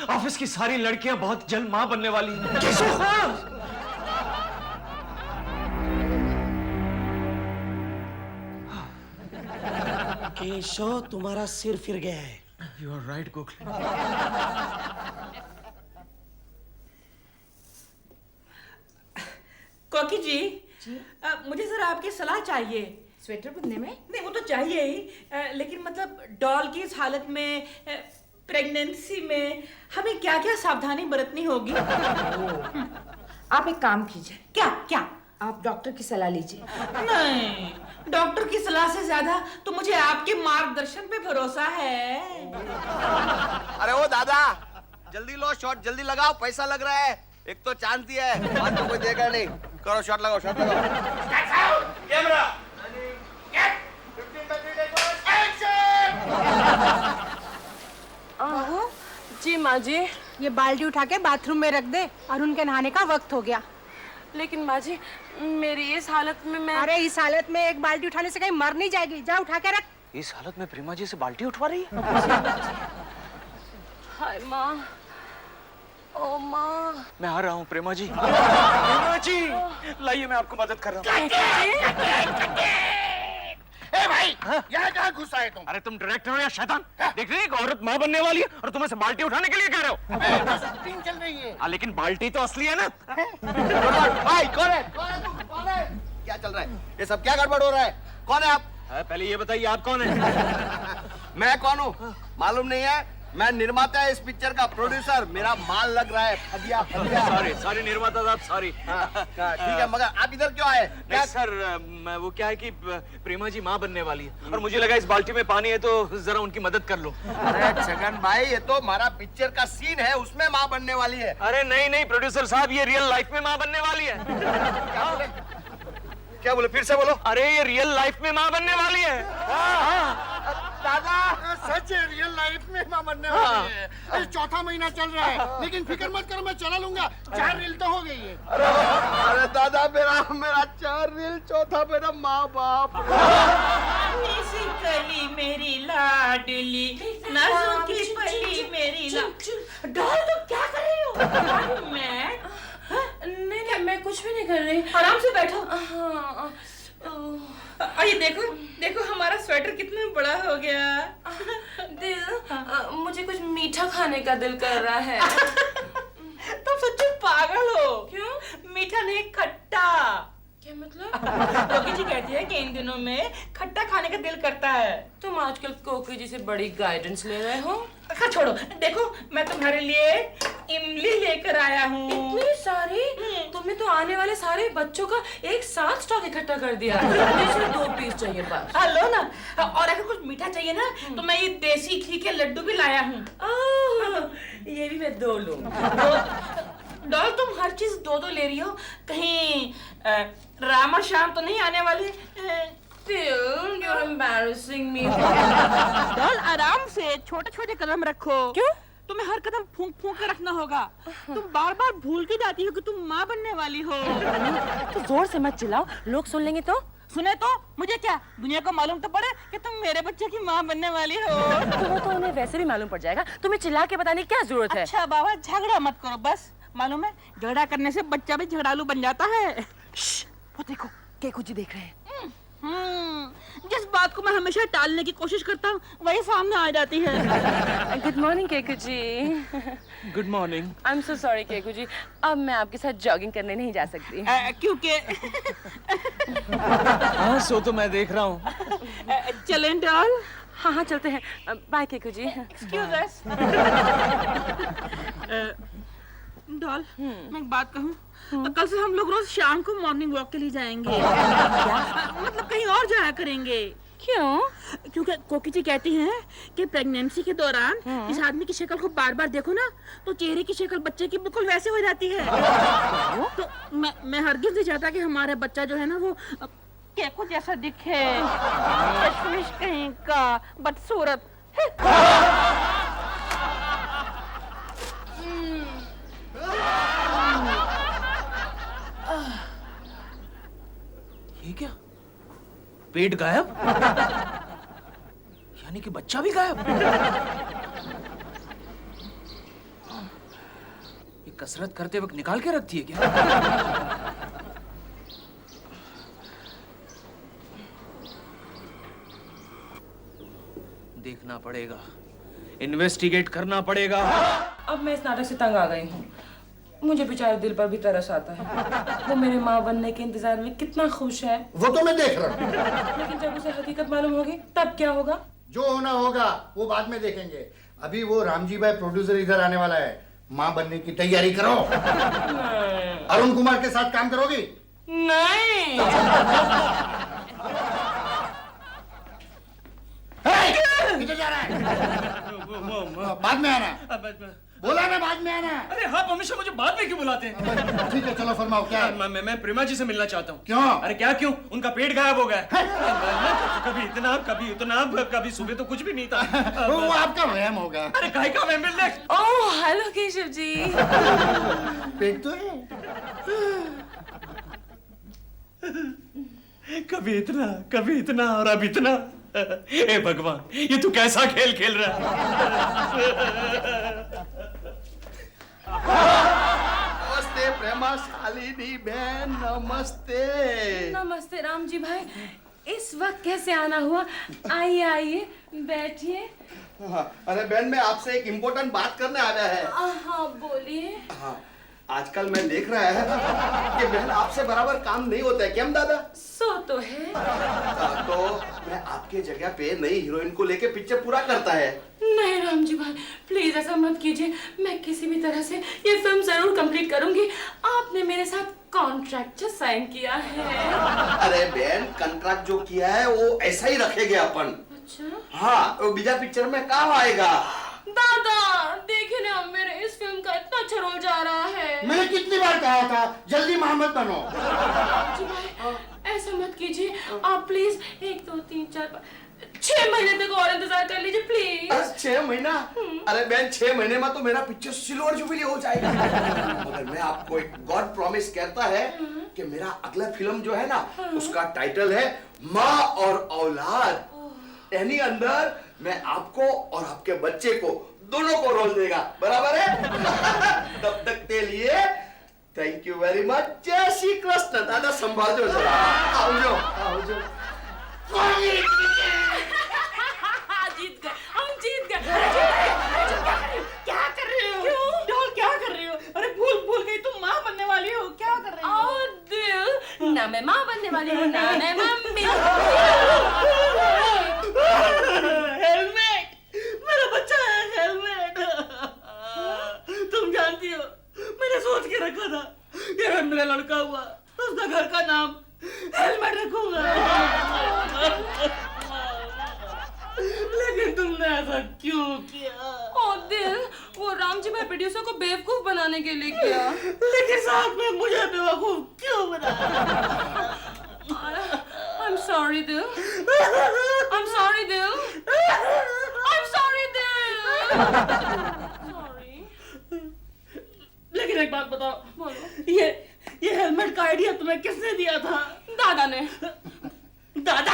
ऑफिस की सारी लड़कियां बहुत जल्द माँ बनने वाली हैं। केशव, तुम्हारा सिर फिर गया है। You are right Gokhale. Koki ji, मुझे जरा आपकी सलाह चाहिए। स्वेटर बुनने में? नहीं, वो तो चाहिए ही, लेकिन मतलब डॉल की इस हालत में, प्रेगनेंसी में हमें क्या क्या सावधानी बरतनी होगी? आप एक काम कीजिए। क्या? क्या? आप डॉक्टर की सलाह लीजिए। नहीं, डॉक्टर की सलाह से ज्यादा तो मुझे आपके मार्गदर्शन पे भरोसा है। अरे ओ दादा, जल्दी लो, शॉट जल्दी लगाओ, पैसा लग रहा है। एक तो चांदी है, बाद में कोई देगा नहीं। करो, शॉट लगाओ, शॉट लगाओ। कैमरा जी माँ जी। ये बाल्टी उठा के बाथरूम में रख दे और उनके नहाने का वक्त हो गया। लेकिन माँ जी, मेरी इस हालत में मैं। अरे इस हालत में एक बाल्टी उठाने से कहीं मर नहीं जाएगी। जा उठा के रख। इस हालत में प्रेमा जी से बाल्टी उठवा रही है? हाय माँ, ओ माँ। मैं आ रहा हूँ प्रेमा जी। प्रेमा जी, लाइए, मैं आपको मदद कर रहा हूँ। ए भाई, यहाँ कहाँ घुसा है तुम? अरे तुम डायरेक्टर हो या शैतान? देख रही है कि औरत माँ बनने वाली है और तुम ऐसे बाल्टी उठाने के लिए कह रहे हो? शूटिंग चल रही है। हाँ, लेकिन बाल्टी तो असली है ना। भाई कौन है? कौन है? क्या चल रहा है? ये सब क्या गड़बड़ हो रहा है? कौन है आप? पहले ये बताइए, आप कौन है? मैं कौन हूँ मालूम नहीं है? मैं निर्माता है इस पिक्चर का, प्रोड्यूसर। मेरा माल लग रहा है फदिया फदिया। सॉरी निर्माता साहब, सॉरी। ठीक है, मगर आप इधर क्यों आए? नहीं सर, वो क्या है कि प्रेमा जी माँ बनने वाली है और मुझे लगा इस बाल्टी में पानी है तो जरा उनकी मदद कर लो। अरे छगन भाई, ये तो हमारा पिक्चर का सीन है, उसमें माँ बनने वाली है। अरे नहीं प्रोड्यूसर साहब, ये रियल लाइफ में माँ बनने वाली है। क्या बोले? फिर से बोलो। अरे ये रियल लाइफ में माँ बनने वाली है। दादा सच है, रियल लाइफ में मां बनने वाली है। अरे चौथा महीना चल रहा है, लेकिन फिक्र मत करो, मैं चला लूंगा। 4 रील तो हो गई है। अरे दादा, मेरा 4 रील, चौथा मेरा माँ बाप। सी कली मेरी लाडली, नाज़ों की पली मेरी डॉल, तुम क्या कर रही हो? मैं नहीं, मैं कुछ भी नहीं कर रही। आराम से बैठो। हाँ। ये देखो हमारा स्वेटर कितना बड़ा हो गया। दिल, मुझे कुछ मीठा खाने का दिल कर रहा है। तुम सच्ची पागल हो। क्यों? मीठा नहीं, खट्टा। क्या मतलब? कोकी जी कहती है कि इन दिनों में खट्टा खाने का दिल करता है। तुम आजकल कोकी जी से बड़ी गाइडेंस ले रहे हो। अच्छा छोड़ो, देखो मैं तुम्हारे लिए इमली लेकर आया हूँ। इतनी सारी? तुमने तो आने वाले सारे बच्चों का एक साथ स्टॉक इकट्ठा कर दिया। मुझे 2 पीस चाहिए बस। लो ना, और अगर कुछ मीठा चाहिए ना तो मैं ये देसी घी के लड्डू भी लाया हूँ। ये भी मैं 2 लूँ। डॉल, तुम हर चीज 2 ले रही हो, कहीं राम और श्याम तो नहीं आने वाले? You're embarrassing me. डॉल, आराम से छोटे कदम रखो। क्यों? तुम्हें हर कदम फूंक के रखना होगा। तुम बार भूल के जाती हो कि तुम माँ बनने वाली हो। तो जोर से मत चिल्लाओ, लोग सुन लेंगे तो। सुने तो मुझे क्या, दुनिया को मालूम तो पड़े कि तुम मेरे बच्चे की माँ बनने वाली हो। तो वो तो उन्हें वैसे भी मालूम पड़ जाएगा, तुम्हें चिल्ला के बताने की क्या जरूरत है? अच्छा बाबा, झगड़ा मत करो बस। मालूम है, झगड़ा करने से बच्चा भी झगड़ालू बन जाता है। वो देखो, केकू जी देख रहे हैं। जिस बात को मैं हमेशा टालने की कोशिश करता हूँ वही सामने आ जाती है। Good morning Keku ji. Good morning. I am so sorry Keku ji, अब मैं आपके साथ जॉगिंग करने नहीं जा सकती। क्योंकि हाँ, सो तो मैं देख रहा हूँ। चलें डॉल? हाँ चलते हैं। Bye Keku ji. Excuse us. Doll, मैं एक बात कहूँ, कल से हम लोग रोज शाम को मॉर्निंग वॉक के लिए जाएंगे। मतलब कहीं और जाया करेंगे। क्यों? क्योंकि कोकी जी कहती हैं कि प्रेगनेंसी के दौरान इस आदमी की शक्ल को बार देखो ना तो चेहरे की शक्ल बच्चे की बिल्कुल वैसे हो जाती है। तो मैं हरगिज़ नहीं चाहता कि हमारा बच्चा जो है ना वो केकू जैसा दिखे। कश्मीश कहीं का बदसूरत। ये क्या, पेट गायब? यानी कि बच्चा भी गायब? ये कसरत करते वक्त निकाल के रखती है क्या? देखना पड़ेगा, इन्वेस्टिगेट करना पड़ेगा। अब मैं इस नाटक से तंग आ गई हूँ। मुझे बेचारे दिल पर भी तरस आता है। वो मेरे माँ बनने के इंतजार में कितना खुश है। वो तो मैं देख रहा हूँ। लेकिन जब उसे हकीकत मालूम होगी तब क्या होगा? जो होना होगा वो बाद में देखेंगे। अभी वो रामजी भाई प्रोड्यूसर इधर आने वाला है। माँ बनने की तैयारी करो। अरुण कुमार के साथ काम करोगी? नहीं। किधर जा रहा है? बाद में आना। बोला ना बाद में आना। अरे आप हमेशा मुझे बाद में क्यों बुलाते हैं? ठीक है, चलो फरमाओ क्या है? मैं प्रेमा जी से मिलना चाहता हूँ। क्यों? अरे क्या क्यों? उनका पेट गायब हो गया। कभी इतना कभी सुबह तो कुछ भी नहीं था। वो आपका वहम होगा। अरे काहे का वहम? Oh hello Keshav ji. पेट तो है। कभी इतना और अब इतना। हे भगवान, ये तू कैसा खेल खेल रहा है? नमस्ते प्रेमा शालिनी बहन, नमस्ते। नमस्ते राम जी भाई, इस वक्त कैसे आना हुआ? आइए आइए बैठिए। अरे बहन, मैं आपसे एक इम्पोर्टेंट बात करने आया है। हाँ बोलिए। हाँ, आजकल मैं देख रहा है कि बहन आपसे बराबर काम नहीं होता है, क्या दादा? सो तो है। तो मैं आपके जगह पे नई हीरोइन को लेके पिक्चर पूरा करता है। नहीं राम जी भाई, प्लीज ऐसा मत कीजिए। मैं किसी भी तरह से ये फिल्म जरूर कंप्लीट करूंगी। आपने मेरे साथ कॉन्ट्रैक्ट साइन किया है। अरे बहन, कॉन्ट्रैक्ट जो किया है वो ऐसा ही रखेंगे अपन। अच्छा? हाँ, वो बीजा पिक्चर में काम आएगा। दादा देखिए ना, मेरे इस फिल्म का इतना अच्छा रोल जा रहा है। मैंने कितनी बार कहा था जल्दी मोहम्मद बनो। जी भाई ऐसा मत कीजिए आप, प्लीज 1 2 3 4 5 6 महीने तक और इंतजार कर लीजिए प्लीज। 6 महीना? अरे बहन, 6 महीने में तो मेरा पिक्चर सिल्वर जुबली हो जाएगा। मगर मैं आपको एक गॉड प्रॉमिस कहता है कि मेरा अगला फिल्म जो है ना, उसका टाइटल है माँ और औलाद। यानी अंदर मैं आपको और आपके बच्चे को दोनों को रोल देगा, बराबर है? तब तक के लिए थैंक यू वेरी मच। जय श्री कृष्ण। दादा संभाल जो, आओ जो, आओ जो। जीत गए, हम जीत गए। क्या कर रहे हो? डॉल क्या कर रही हो? अरे भूल गई, तुम माँ बनने वाली हो। क्या कर रही हो? ओ दिल, ना मैं माँ बनने वाली हूँ, ना मैं मम्मी। हेलमेट, मेरा बच्चा है हेलमेट। तुम जानती हो, मैंने सोच के रखा था कि अगर मेरा लड़का हुआ तो उसका घर का नाम हेलमेट रखूंगा। लेकिन तुमने ऐसा क्यों किया? ओ दिल, वो राम जी भाई प्रोड्यूसर को बेवकूफ बनाने के लिए किया। लेकिन साथ में मुझे बेवकूफ क्यों बनाया? I'm sorry दिल, I'm sorry दिल, I'm sorry दिल। Sorry। लेकिन एक बात बताओ, बोलो। ये हेलमेट का आइडिया तुम्हें किसने दिया था? दादा ने। दादा?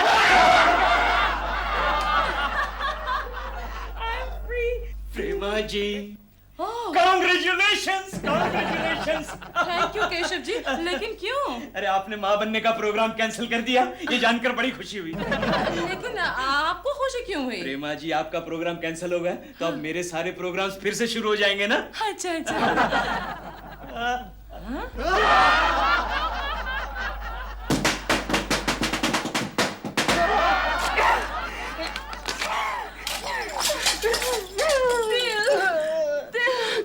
Prema ji, Congratulations, congratulations। Thank you Keshav ji, लेकिन क्यों? अरे आपने माँ बनने का प्रोग्राम कैंसिल कर दिया, ये जानकर बड़ी खुशी हुई। लेकिन आपको खुशी क्यों हुई? प्रेमा जी, आपका प्रोग्राम कैंसिल हो गया तो अब मेरे सारे प्रोग्राम्स फिर से शुरू हो जाएंगे ना। अच्छा अच्छा।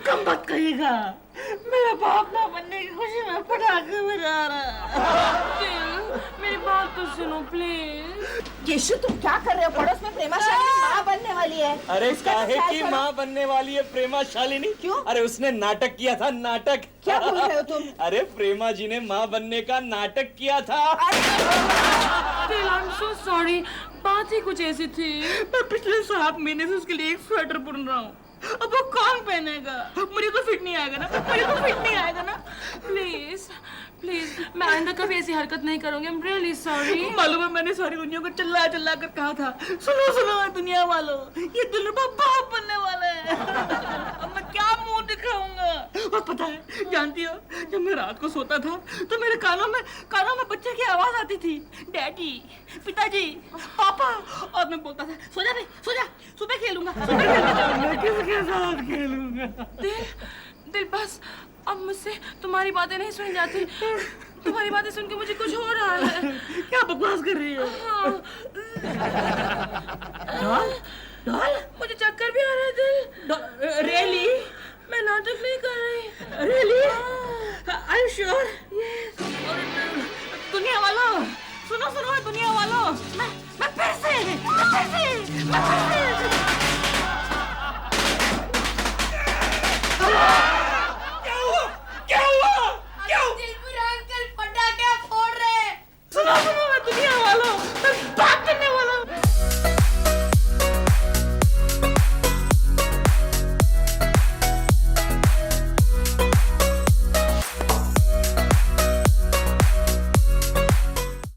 कम मत कहिएगा, मेरा बाप ना बनने की खुशी में पटाखे बजा रहा। मेरी बात तो सुनो प्लीज। केशव तुम क्या कर रहे हो? पड़ोस में प्रेमा शालिनी माँ बनने वाली है। अरे उसका काहे ख्याल की करो। माँ बनने वाली है प्रेमा शालिनी? क्यों? अरे उसने नाटक किया था, नाटक। क्या बोल रहे हो तुम? अरे प्रेमा जी ने माँ बनने का नाटक किया था। I'm so sorry, बात ही कुछ ऐसी थी। मैं पिछले 7 महीने से उसके लिए एक स्वेटर बुन रहा हूँ। अब वो कौन पहनेगा? मुझे तो फिट नहीं आएगा ना, मुझे तो फिट नहीं आएगा ना। प्लीज प्लीज, मैं आइंदा कभी ऐसी हरकत नहीं करूंगी। I'm really sorry। मालूम है, मैंने सारी दुनिया को चिल्ला चिल्ला कर कहा था, सुनो सुनो दुनिया वालों, ये दिलरुबा बाप बनने वाला है। अब मैं क्या मुंह दिखाऊंगा? और पता है, जानती हो, जब मैं रात को सोता था तो मेरे कानों में बच्चे की आवाज आती थी, डैडी, पिताजी, पापा। और मैं बोलता था, सो जा भाई, सो जा, सुबह खेलूंगा, मैं किसके साथ खेलूंगा? दिल बस, अब मुझसे तुम्हारी बातें नहीं सुनी जाती। तुम्हारी बातें सुन के मुझे कुछ हो रहा है। क्या बकवास कर रही हो? हाँ।